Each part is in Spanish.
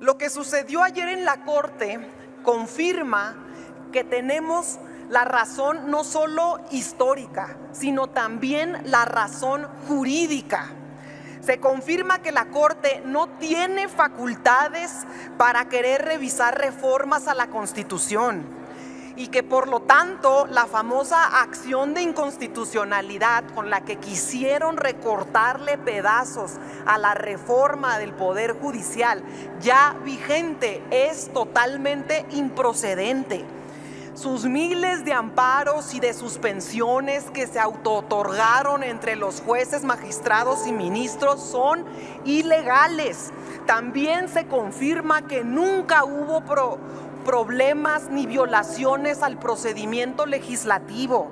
Lo que sucedió ayer en la Corte confirma que tenemos la razón no solo histórica, sino también la razón jurídica. Se confirma que la Corte no tiene facultades para querer revisar reformas a la Constitución y que por lo tanto la famosa acción de inconstitucionalidad con la que quisieron recortarle pedazos a la reforma del Poder Judicial ya vigente es totalmente improcedente. Sus miles de amparos y de suspensiones que se autootorgaron entre los jueces, magistrados y ministros son ilegales. También se confirma que nunca hubo problemas ni violaciones al procedimiento legislativo.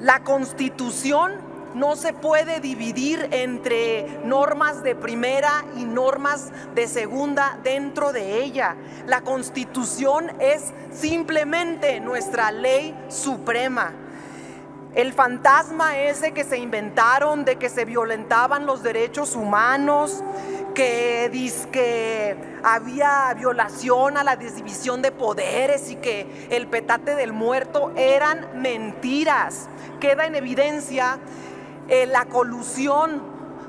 La Constitución no se puede dividir entre normas de primera y normas de segunda dentro de ella. La Constitución es simplemente nuestra ley suprema. El fantasma ese que se inventaron de que se violentaban los derechos humanos, que había violación a la división de poderes y que el petate del muerto eran mentiras. Queda en evidencia la colusión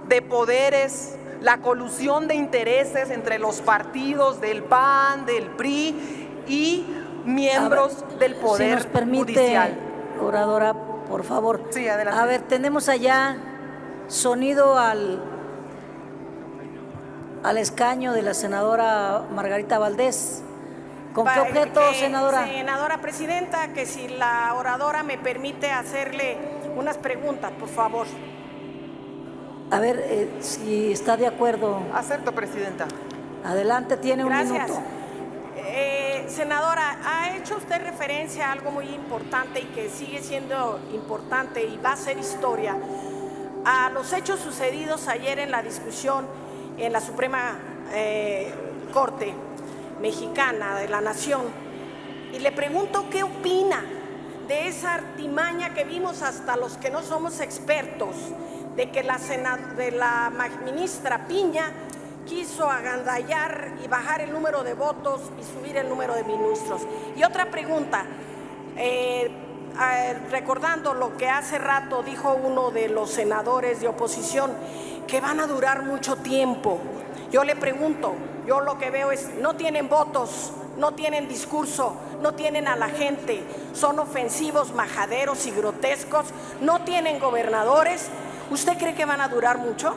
de poderes, la colusión de intereses entre los partidos del PAN, del PRI y miembros del Poder si nos permite, Judicial. Oradora, por favor. Sí, adelante. A ver, tenemos allá sonido al escaño de la senadora Margarita Valdés. ¿Con qué objeto, senadora? Senadora presidenta, que si la oradora me permite hacerle unas preguntas, por favor. A ver, si está de acuerdo. Acepto, presidenta. Adelante, tiene un minuto. Senadora, ha hecho usted referencia a algo muy importante y que sigue siendo importante y va a ser historia, a los hechos sucedidos ayer en la discusión en la Suprema Corte Mexicana de la Nación. Y le pregunto qué opina de esa artimaña que vimos hasta los que no somos expertos, de que la ministra Piña quiso agandallar y bajar el número de votos y subir el número de ministros. Y otra pregunta, recordando lo que hace rato dijo uno de los senadores de oposición, que van a durar mucho tiempo. Yo le pregunto, yo lo que veo es, no tienen votos, no tienen discurso, no tienen a la gente, son ofensivos, majaderos y grotescos, no tienen gobernadores. ¿Usted cree que van a durar mucho?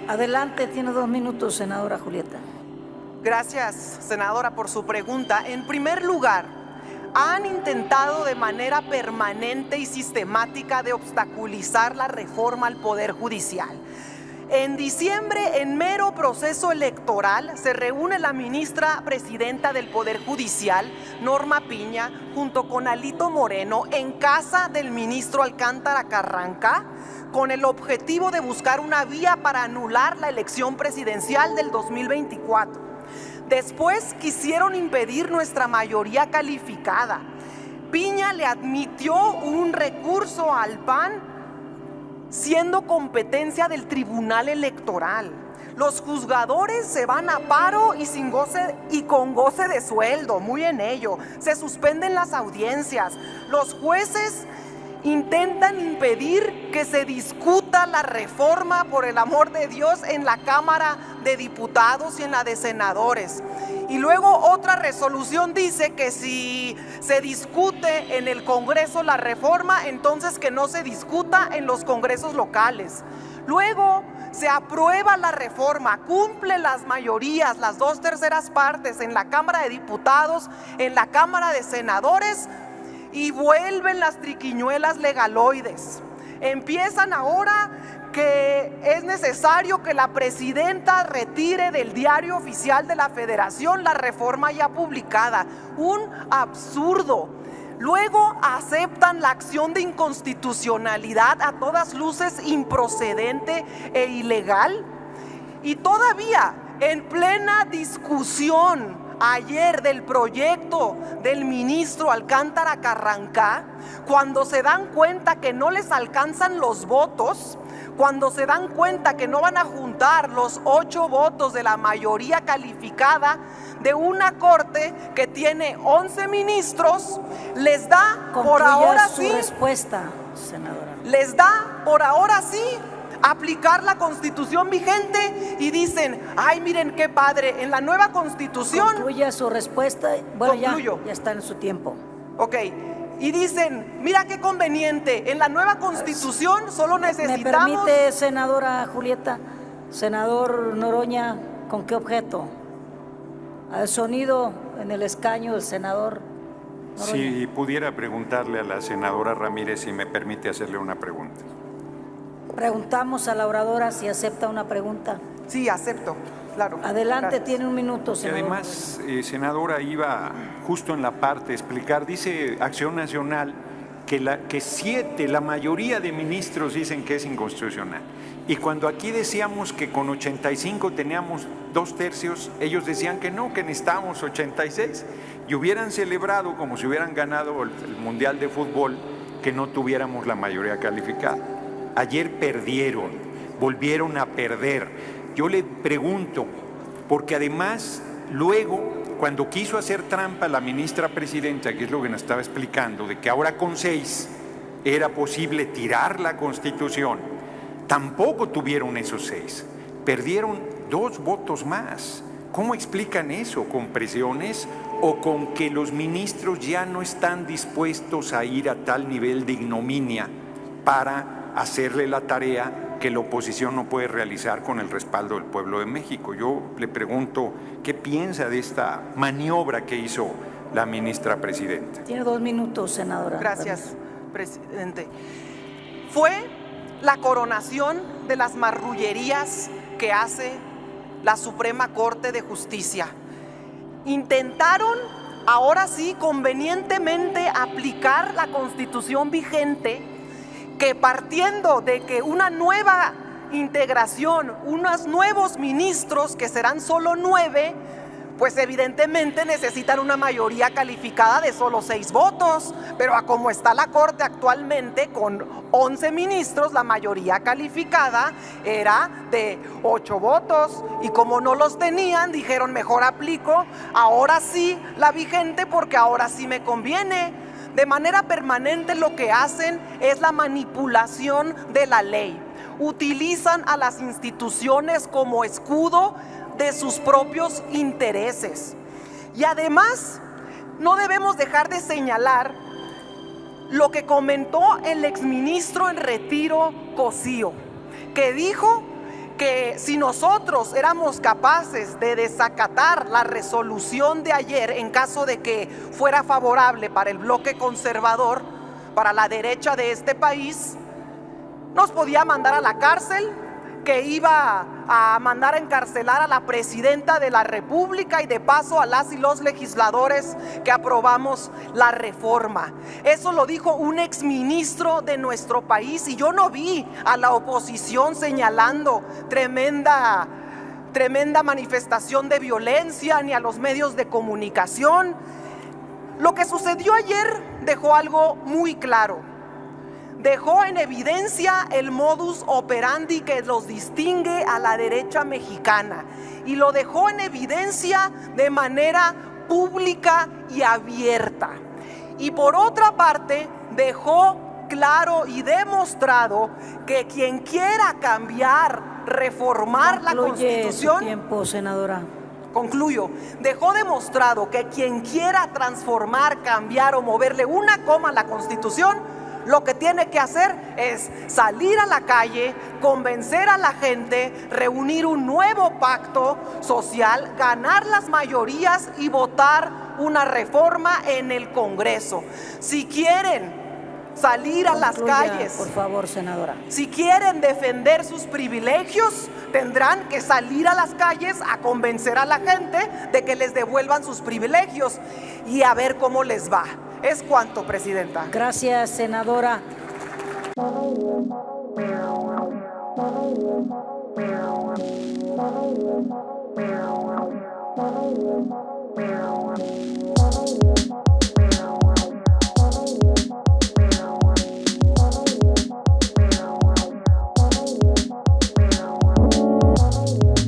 Adelante, tiene 2 minutos, senadora Julieta. Gracias, senadora, por su pregunta. En primer lugar, han intentado de manera permanente y sistemática de obstaculizar la reforma al Poder Judicial. En diciembre, en mero proceso electoral, se reúne la ministra presidenta del Poder Judicial, Norma Piña, junto con Alito Moreno, en casa del ministro Alcántara Carranca, con el objetivo de buscar una vía para anular la elección presidencial del 2024. Después quisieron impedir nuestra mayoría calificada. Piña le admitió un recurso al PAN, siendo competencia del Tribunal Electoral. Los juzgadores se van a paro y con goce de sueldo, muy en ello. Se suspenden las audiencias. Los jueces intentan impedir que se discuta la reforma, por el amor de Dios, en la Cámara de Diputados y en la de Senadores. Y luego otra resolución dice que si se discute en el Congreso la reforma, entonces que no se discuta en los congresos locales. Luego se aprueba la reforma, cumple las mayorías, las 2/3 partes en la Cámara de Diputados, en la Cámara de Senadores, y vuelven las triquiñuelas legaloides. Empiezan ahora que es necesario que la presidenta retire del Diario Oficial de la Federación la reforma ya publicada. Un absurdo. Luego aceptan la acción de inconstitucionalidad, a todas luces improcedente e ilegal. Y todavía en plena discusión ayer del proyecto del ministro Alcántara Carrancá, cuando se dan cuenta que no les alcanzan los votos, cuando se dan cuenta que no van a juntar los 8 votos de la mayoría calificada de una corte que tiene 11 ministros, les da por ahora su sí, respuesta, senadora. les da por ahora sí aplicar la constitución vigente y dicen, ay, miren qué padre, en la nueva constitución. Concluya su respuesta. Bueno, Concluyo. ya está en su tiempo. Ok, y dicen, mira qué conveniente, en la nueva constitución solo ¿Me necesitamos... permite, senadora Julieta? Senador Noroña, ¿con qué objeto? Al sonido en el escaño del senador Noroña. Si pudiera preguntarle a la senadora Ramírez si me permite hacerle una pregunta. Preguntamos a la oradora si acepta una pregunta. Sí, acepto, claro. Adelante, Gracias. tiene un minuto, Y senador. además, senadora, iba justo en la parte explicar, dice Acción Nacional que la mayoría de ministros dicen que es inconstitucional. Y cuando aquí decíamos que con 85 teníamos 2/3, ellos decían que no, que necesitábamos 86 y hubieran celebrado como si hubieran ganado el Mundial de Fútbol que no tuviéramos la mayoría calificada. Ayer perdieron, volvieron a perder. Yo le pregunto, porque además luego cuando quiso hacer trampa la ministra presidenta, que es lo que nos estaba explicando, de que ahora con 6 era posible tirar la Constitución, tampoco tuvieron esos 6, perdieron 2 votos más. ¿Cómo explican eso? ¿Con presiones o con que los ministros ya no están dispuestos a ir a tal nivel de ignominia para hacerle la tarea que la oposición no puede realizar con el respaldo del pueblo de México? Yo le pregunto, ¿qué piensa de esta maniobra que hizo la ministra presidenta? Tiene 2 minutos, senadora. Gracias, presidente. Fue la coronación de las marrullerías que hace la Suprema Corte de Justicia. Intentaron, ahora sí, convenientemente aplicar la Constitución vigente, que partiendo de que una nueva integración, unos nuevos ministros, que serán solo 9, pues evidentemente necesitan una mayoría calificada de solo 6 votos, pero a como está la Corte actualmente, con 11 ministros, la mayoría calificada era de 8 votos, y como no los tenían, dijeron, mejor aplico ahora sí la vigente, porque ahora sí me conviene. De manera permanente lo que hacen es la manipulación de la ley. Utilizan a las instituciones como escudo de sus propios intereses. Y además, no debemos dejar de señalar lo que comentó el exministro en retiro, Cosío, que dijo que si nosotros éramos capaces de desacatar la resolución de ayer en caso de que fuera favorable para el bloque conservador, para la derecha de este país, nos podía mandar a la cárcel, que iba a mandar a encarcelar a la presidenta de la República y de paso a las y los legisladores que aprobamos la reforma. Eso lo dijo un exministro de nuestro país, y yo no vi a la oposición señalando tremenda manifestación de violencia, ni a los medios de comunicación. Lo que sucedió ayer dejó algo muy claro. Dejó en evidencia el modus operandi que los distingue a la derecha mexicana, y lo dejó en evidencia de manera pública y abierta. Y por otra parte, dejó claro y demostrado que quien quiera cambiar, reformar la Constitución... Su tiempo, senadora. Concluyo. Dejó demostrado que quien quiera transformar, cambiar o moverle una coma a la Constitución, lo que tiene que hacer es salir a la calle, convencer a la gente, reunir un nuevo pacto social, ganar las mayorías y votar una reforma en el Congreso. Si quieren salir a las calles, por favor, senadora. Si quieren defender sus privilegios, tendrán que salir a las calles a convencer a la gente de que les devuelvan sus privilegios, y a ver cómo les va. Es cuanto, presidenta. Gracias, senadora.